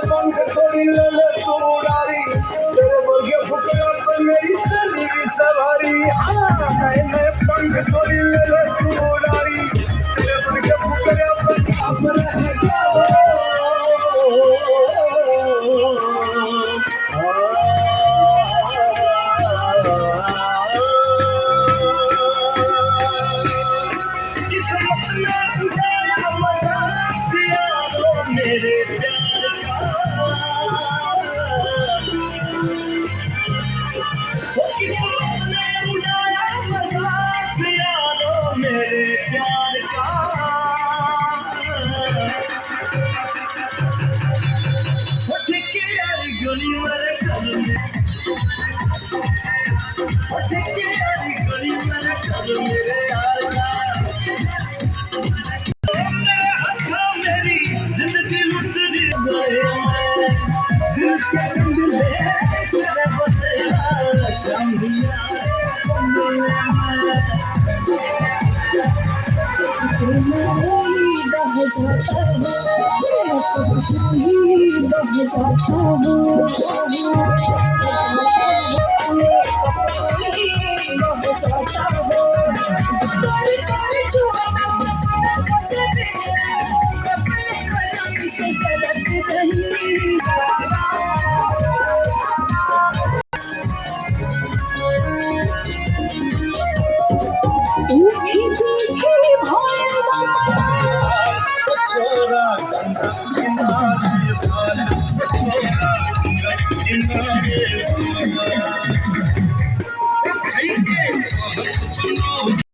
पंख थोड़ी ले ले तू उड़ारी तेरे वर्गे फुकरा पर मेरी चली भी सवारी नए पंख थोड़ी ले ले तू उड़ारी तेरे वर्गे फुकरा पर अब रह गया मेरे प्यार का गली मेरे मेरे यार का मेरी जिंदगी लुट गए छोरा